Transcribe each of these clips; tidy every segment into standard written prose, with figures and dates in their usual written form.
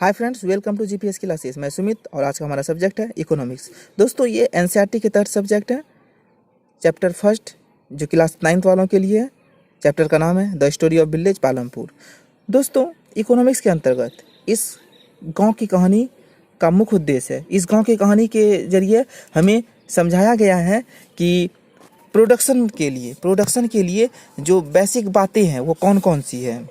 Hi friends, welcome to GPS classes. मैं सुमित और आज का हमारा सब्जेक्ट है इकोनॉमिक्स। दोस्तों, ये एनसीईआरटी के तहत सब्जेक्ट है। चैप्टर फर्स्ट जो क्लास 9th वालों के लिए है। चैप्टर का नाम है the story of village Palampur. दोस्तों, इकोनॉमिक्स के अंतर्गत इस गांव की कहानी का मुख्य उद्देश्य है, इस गांव की कहानी के जरिए हमें समझाया गया है कि प्रोडक्शन के लिए जो बेसिक बातें हैं वो कौन कौन सी हैं।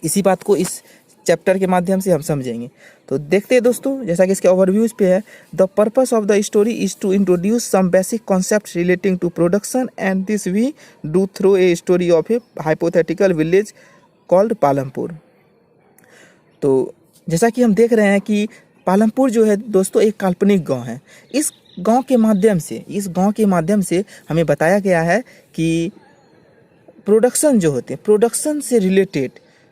इसी बात को इस चैप्टर के माध्यम से हम समझेंगे। तो देखते हैं दोस्तों, जैसा कि इसके ओवरव्यूज पे है, the purpose of the story is to introduce some basic concept relating to production and this we do through a story of a hypothetical village called Palampur. तो जैसा कि हम देख रहे हैं कि पालमपुर जो है दोस्तों एक काल्पनिक गांव है। इस गांव के माध्यम से हमें बताया गया है कि प्रोडक्शन जो होते हैं, प्रोडक्शन से रिलेटेड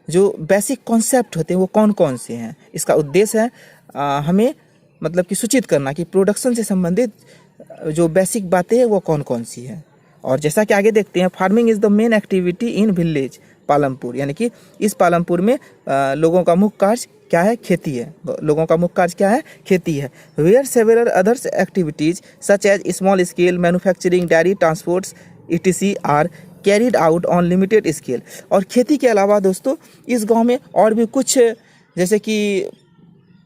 जो बेसिक कॉन्सेप्ट होते हैं वो कौन कौन से हैं। इसका उद्देश्य है हमें मतलब कि सूचित करना कि प्रोडक्शन से संबंधित जो बेसिक बातें हैं वो कौन कौन सी हैं। और जैसा कि आगे देखते हैं, farming is the main activity in village Palampur, यानी कि इस पालमपुर में लोगों का मुख्य कार्य क्या है? खेती है। लोगों का मुख्य कार्य क्या है? खेती है। Where several others activities such as small scale manufacturing, dairy, transports etc are carried out on limited scale. और खेती के अलावा दोस्तों इस गांव में और भी कुछ जैसे कि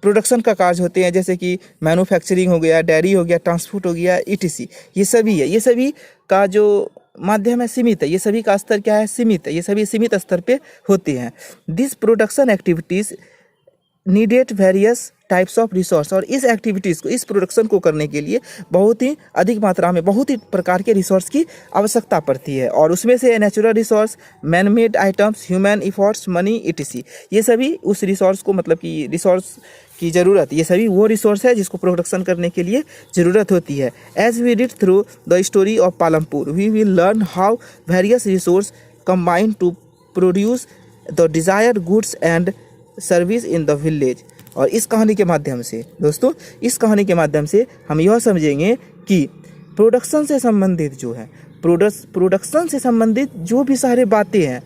प्रोडक्शन का कार्य होते हैं, जैसे कि मैन्युफैक्चरिंग हो गया, डेयरी हो गया, ट्रांसपोर्ट हो गया etc। ये सभी है, ये सभी का जो माध्यम है सीमित है, ये सभी का स्तर क्या है? सीमित है। ये सभी सीमित स्तर पे होते हैं। This production activities needed various types of resource. और इस एक्टिविटीज़ को, इस प्रोडक्शन को करने के लिए बहुत ही अधिक मात्रा में बहुत ही प्रकार के रिसोर्स की आवश्यकता पड़ती है। और उसमें से natural resource, man made items, human efforts, money etc, ये सभी उस रिसोर्स को मतलब कि रिसोर्स की ज़रूरत, ये सभी वो रिसोर्स है जिसको प्रोडक्शन करने के लिए ज़रूरत होती है। As we did through the story of Palampur we will learn how various resource combine to produce the desired goods and service in the village. और इस कहानी के माध्यम से दोस्तों, इस कहानी के माध्यम से हम यह समझेंगे कि प्रोडक्शन से संबंधित जो है, प्रोडक्शन से संबंधित जो भी सारे बातें हैं,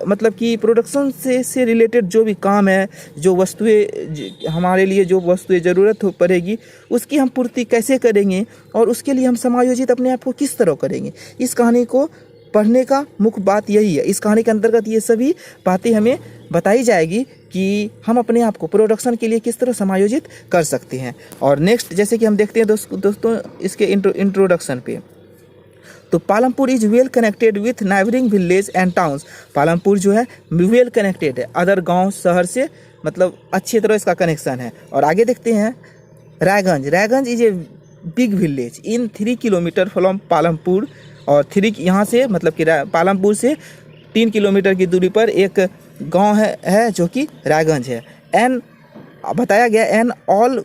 मतलब कि प्रोडक्शन से रिलेटेड जो भी काम है, जो वस्तुएं हमारे लिए जो वस्तुएं ज़रूरत हो पड़ेगी उसकी हम पूर्ति कैसे करेंगे और उसके लिए हम समायोजित अपने आप को किस तरह करेंगे। इस कहानी को पढ़ने का मुख्य बात यही है। इस कहानी के अंतर्गत ये सभी बातें हमें बताई जाएगी कि हम अपने आप को प्रोडक्शन के लिए किस तरह समायोजित कर सकते हैं। और नेक्स्ट जैसे कि हम देखते हैं दोस्तों इसके इंट्रोडक्शन पे, तो Palampur is well connected with neighbouring village and towns. Palampur जो है वेल कनेक्टेड है अदर गांव शहर से, मतलब अच्छी तरह इसका कनेक्शन है। और आगे देखते हैं Raiganj is a big village in 3 kilometre from Palampur. और 3 यहाँ से मतलब कि पालमपुर से 3 किलोमीटर की दूरी पर एक गांव है जो कि रायगंज है। एन बताया गया an all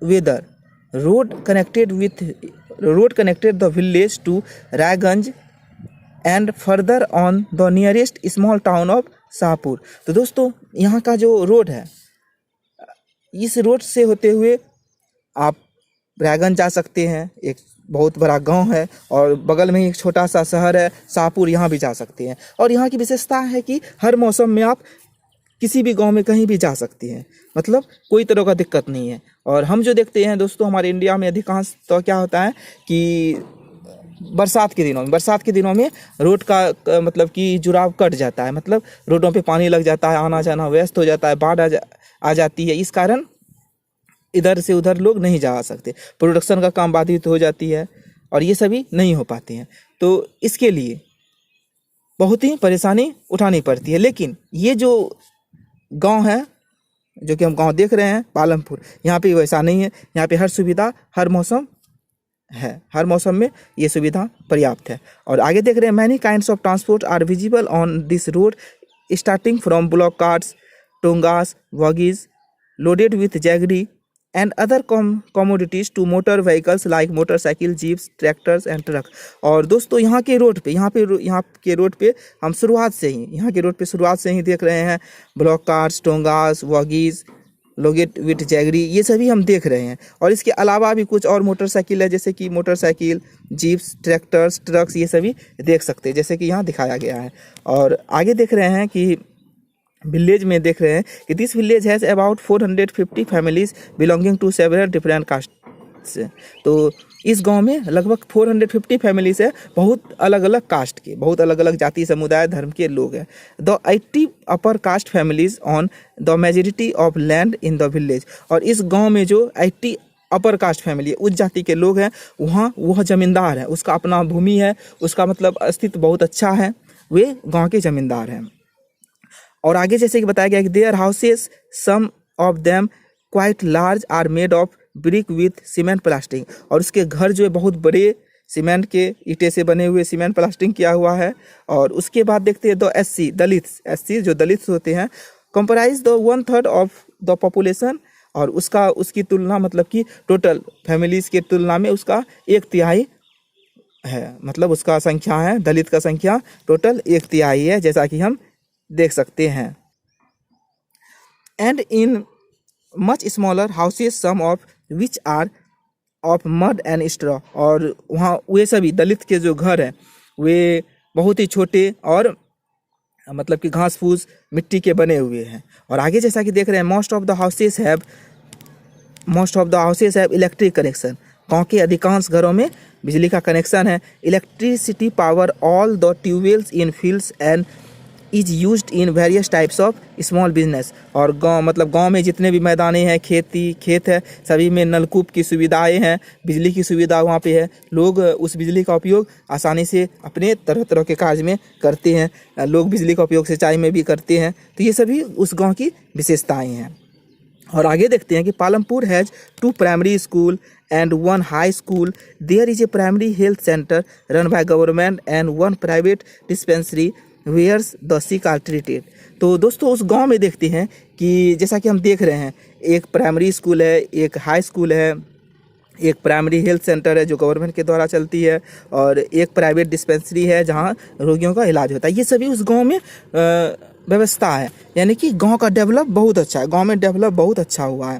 weather road connected the village to Raiganj and further on the nearest small town of Shahpur. तो दोस्तों यहाँ का जो रोड है, इस रोड से होते हुए आप रायगंज जा सकते हैं, एक बहुत बड़ा गांव है, और बगल में ही एक छोटा सा शहर है शाहपुर, यहाँ भी जा सकते हैं। और यहाँ की विशेषता है कि हर मौसम में आप किसी भी गांव में कहीं भी जा सकते हैं, मतलब कोई तरह का दिक्कत नहीं है। और हम जो देखते हैं दोस्तों हमारे इंडिया में अधिकांश तो क्या होता है कि बरसात के दिनों में रोड का मतलब कि जुड़ाव कट जाता है, मतलब रोडों पे पानी लग जाता है, आना जाना व्यस्त हो जाता है, बाढ़ आ जाती है। इस कारण इधर से उधर लोग नहीं जा सकते, प्रोडक्शन का काम बाधित हो जाती है और ये सभी नहीं हो पाते हैं। तो इसके लिए बहुत ही परेशानी उठानी पड़ती है। लेकिन ये जो गांव है, जो कि हम गांव देख रहे हैं पालमपुर, यहाँ पे वैसा नहीं है। यहाँ पे हर सुविधा हर मौसम है, हर मौसम में ये सुविधा पर्याप्त है। और आगे देख रहे हैं, many kinds of transport are visible on this road starting from bullock carts, tongas, वॉगीज loaded with jaggery and other commodities to motor vehicles like motorcycle, jeeps, tractors and truck. और दोस्तों यहाँ के रोड पे हम शुरुआत से ही देख रहे हैं ब्लॉक कार्स, टोंगास, वॉगीज लोडेड विथ जैगरी, ये सभी हम देख रहे हैं। और इसके अलावा भी कुछ और मोटरसाइकिल है, जैसे कि मोटरसाइकिल, जीप्स, ट्रैक्टर्स, ट्रक्स, ये सभी देख सकते हैं जैसे कि यहाँ दिखाया गया है। और आगे देख रहे हैं कि विलेज में देख रहे हैं कि this village has about 450 families belonging to several different caste. तो इस गांव में लगभग 450 फैमिलीज है, बहुत अलग अलग कास्ट के, बहुत अलग अलग जाति समुदाय धर्म के लोग हैं। The 80 upper caste families on the majority of land in the village. और इस गांव में जो 80 अपर कास्ट फैमिली उच्च जाति के लोग हैं, वहाँ वह जमींदार है, उसका अपना भूमि है, उसका मतलब अस्तित्व बहुत अच्छा है, वे गाँव के जमींदार हैं। और आगे जैसे कि बताया गया कि their houses some of them quite large are made of brick with cement plastering. और उसके घर जो है बहुत बड़े सीमेंट के ईंटे से बने हुए, सीमेंट प्लास्टिंग किया हुआ है। और उसके बाद देखते हैं द एससी दलित जो दलित होते हैं comprise the 1/3 of the population. और उसकी तुलना मतलब कि टोटल फैमिलीज के तुलना में उसका 1/3 है, मतलब उसका संख्या है, दलित का संख्या टोटल 1/3 है, जैसा कि हम देख सकते हैं। And in much smaller houses some of which are of mud and straw. और वहाँ वे सभी दलित के जो घर हैं वे बहुत ही छोटे और मतलब कि घास फूस मिट्टी के बने हुए हैं। और आगे जैसा कि देख रहे हैं most of the houses have electric connection. गाँव के अधिकांश घरों में बिजली का कनेक्शन है। Electricity power all the tube wells in fields and is used in various types of small business. और गांव में जितने भी मैदाने हैं, खेत है, सभी में नलकूप की सुविधाएं हैं, बिजली की सुविधा वहाँ पे है। लोग उस बिजली का उपयोग आसानी से अपने तरह तरह के कार्य में करते हैं। लोग बिजली का उपयोग सिंचाई में भी करते हैं। तो ये सभी उस गाँव की विशेषताएँ हैं। और आगे देखते हैं कि Palampur has 2 primary school and 1 high school. There is a primary health centre run by government and 1 private dispensary where's the sick are treated. तो दोस्तों उस गांव में देखते हैं कि जैसा कि हम देख रहे हैं, एक प्राइमरी स्कूल है, एक हाई स्कूल है, एक प्राइमरी हेल्थ सेंटर है जो गवर्नमेंट के द्वारा चलती है, और एक प्राइवेट डिस्पेंसरी है जहां रोगियों का इलाज होता है। ये सभी उस गांव में व्यवस्था है, यानी कि गांव का डेवलप बहुत अच्छा है, गांव में डेवलप बहुत अच्छा हुआ है।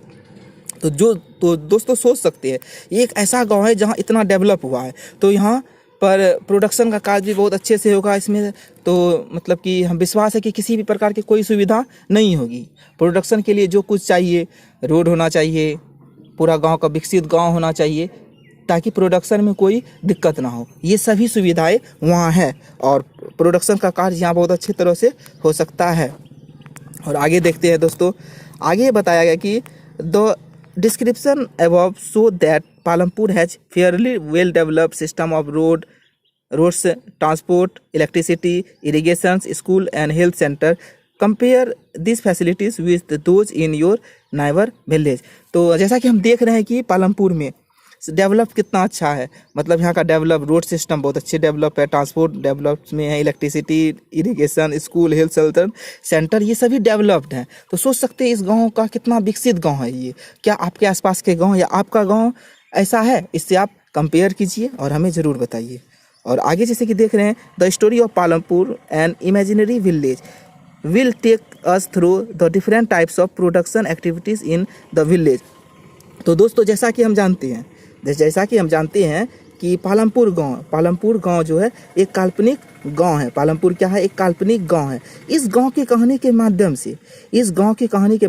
तो दोस्तों सोच सकते हैं ये एक ऐसा गांव है जहां इतना डेवलप हुआ है, तो यहाँ पर प्रोडक्शन का कार्य भी बहुत अच्छे से होगा इसमें। तो मतलब कि हम विश्वास है कि किसी भी प्रकार की कोई सुविधा नहीं होगी। प्रोडक्शन के लिए जो कुछ चाहिए, रोड होना चाहिए, पूरा गांव का विकसित गांव होना चाहिए ताकि प्रोडक्शन में कोई दिक्कत ना हो, ये सभी सुविधाएं वहाँ है और प्रोडक्शन का कार्य यहाँ बहुत अच्छी तरह से हो सकता है। और आगे देखते हैं दोस्तों, आगे बताया गया कि the description above show that Palampur has fairly well developed system of roads, transport, electricity, irrigation, school and health centre. Compare this facilities with those in your neighbour village. तो जैसा कि हम देख रहे हैं कि पालमपुर में डेवलप कितना अच्छा है, मतलब यहाँ का डेवलप रोड सिस्टम बहुत अच्छे डेवलप है, ट्रांसपोर्ट डेवलप में है, electricity, irrigation, school, health centre ये सभी डेवलप्ड हैं। तो सोच सकते हैं इस गांव का कितना विकसित गांव है ये। क्या आपके आसपास के गांव या आपका गांव ऐसा है? इससे आप कंपेयर कीजिए और हमें ज़रूर बताइए। और आगे जैसे कि देख रहे हैं, the story of Palampur an imaginary village will take us through the different types of production activities in the village. तो दोस्तों जैसा कि हम जानते हैं कि पालमपुर गांव जो है एक काल्पनिक गांव है। पालमपुर क्या है? एक काल्पनिक गांव है। इस गांव की कहानी के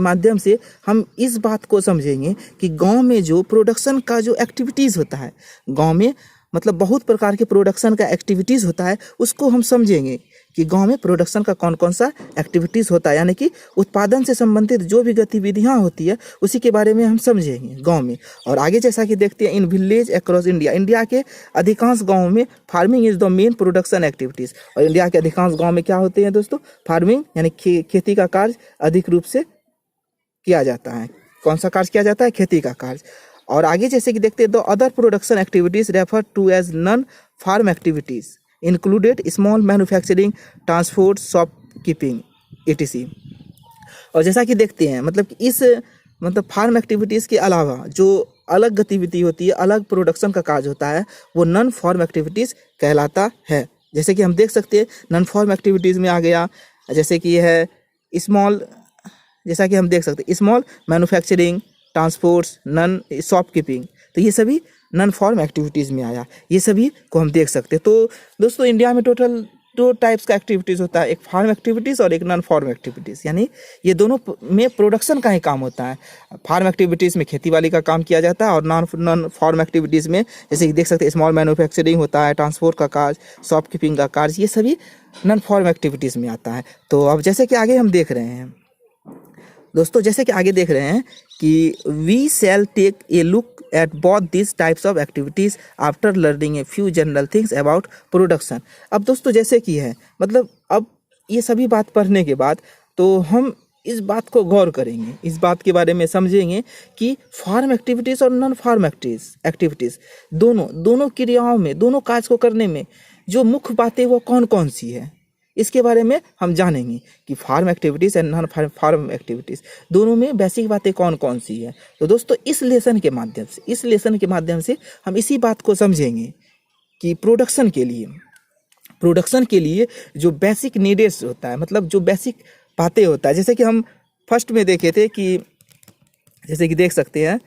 माध्यम से हम इस बात को समझेंगे कि गांव में जो प्रोडक्शन का जो एक्टिविटीज़ होता है, गांव में मतलब बहुत प्रकार के प्रोडक्शन का एक्टिविटीज़ होता है, उसको हम समझेंगे कि गांव में प्रोडक्शन का कौन कौन सा एक्टिविटीज़ होता है, यानी कि उत्पादन से संबंधित जो भी गतिविधियां होती है उसी के बारे में हम समझेंगे गांव में। और आगे जैसा कि देखते हैं, इन विलेज अक्रॉस इंडिया के अधिकांश गाँव में farming is the main production activities. और इंडिया के अधिकांश गाँव में क्या होते हैं दोस्तों? फार्मिंग यानी खेती का कार्य अधिक रूप से किया जाता है। कौन सा कार्य किया जाता है? खेती का कार्य। और आगे जैसे कि देखते हैं, the other production activities refer to as non farm activities included small manufacturing, transport, shopkeeping etc। और जैसा कि देखते हैं मतलब कि इस फार्म एक्टिविटीज़ के अलावा जो अलग गतिविधि होती है, अलग प्रोडक्शन का कार्य होता है, वो नॉन फार्म एक्टिविटीज़ कहलाता है। जैसे कि हम देख सकते हैं नॉन फार्म एक्टिविटीज़ में आ गया, जैसे कि है small manufacturing, transports, non shopkeeping. तो ये सभी नॉन फॉर्म एक्टिविटीज़ में आया, ये सभी को हम देख सकते हैं। तो दोस्तों इंडिया में टोटल दो टाइप्स का एक्टिविटीज़ होता है, एक फार्म एक्टिविटीज़ और एक नॉन फार्म एक्टिविटीज़, यानी ये दोनों में प्रोडक्शन का ही काम होता है। फार्म एक्टिविटीज़ में खेती बाड़ी का काम किया जाता है और नॉन फार्म एक्टिविटीज़ में जैसे कि देख सकते हैं स्मॉल मैन्युफैक्चरिंग होता है, ट्रांसपोर्ट का कार्य, शॉपकीपिंग का कार्य, ये सभी नॉन फार्म एक्टिविटीज़ में आता है। तो अब जैसे कि आगे हम देख रहे हैं दोस्तों, जैसे कि आगे देख रहे हैं कि we shall take a look at both this types of activities after learning a few general things about production. अब दोस्तों जैसे कि है मतलब अब ये सभी बात पढ़ने के बाद तो हम इस बात को गौर करेंगे, इस बात के बारे में समझेंगे कि फार्म एक्टिविटीज़ और नॉन फार्म एक्टिविटीज़ दोनों क्रियाओं में, दोनों कार्य को करने में जो मुख्य बातें वो कौन कौन सी है, इसके बारे में हम जानेंगे कि farm activities and non farm activities दोनों में बेसिक बातें कौन कौन सी है। तो दोस्तों इस लेसन के माध्यम से हम इसी बात को समझेंगे कि प्रोडक्शन के लिए जो बेसिक नीड्स होता है, मतलब जो बेसिक बातें होता है, जैसे कि हम फर्स्ट में देखे थे कि जैसे कि देख सकते हैं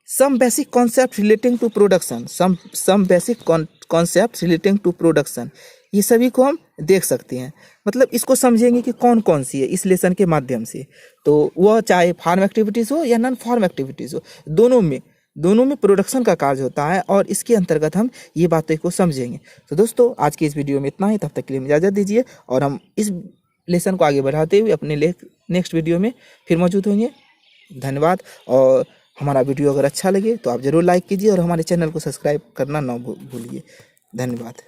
some basic concept relating to production, some basic concept relating to production, ये सभी को हम देख सकते हैं। मतलब इसको समझेंगे कि कौन कौन सी है इस लेसन के माध्यम से। तो वह चाहे फार्म एक्टिविटीज़ हो या नॉन फार्म एक्टिविटीज़ हो, दोनों में प्रोडक्शन का कार्य होता है और इसके अंतर्गत हम ये बातें को समझेंगे। तो दोस्तों आज की इस वीडियो में इतना ही, तब तक के लिए इजाज़त दीजिए और हम इस लेसन को आगे बढ़ाते हुए अपने नेक्स्ट वीडियो में फिर मौजूद होंगे। धन्यवाद। और हमारा वीडियो अगर अच्छा लगे तो आप ज़रूर लाइक कीजिए और हमारे चैनल को सब्सक्राइब करना ना भूलिए। धन्यवाद।